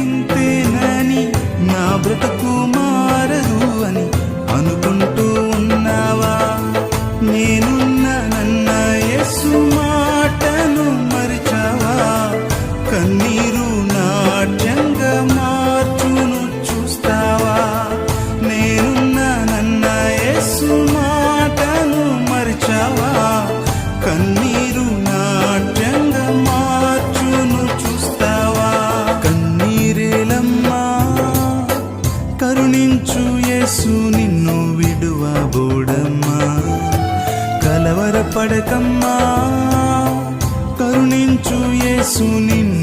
ఇంతేనని, నా బ్రతుకు మారదు అని అనుకుంటూ ఉన్నావా? నేనున్నానన్న యేసు మాటను మరిచావా? కన్నీరు నాట్యంగా మార్చును చూస్తావా? నేనున్నానన్న యేసు మాటను మరిచావా? కన్నీరు నాట్యంగా మార్చును చూస్తావా? కన్నీరేలమ్మా, కరుణించు యేసు నిన్ను విడువబోడమ్మా. కలవరపడకమ్మా, కరుణించు యేసు నిన్ను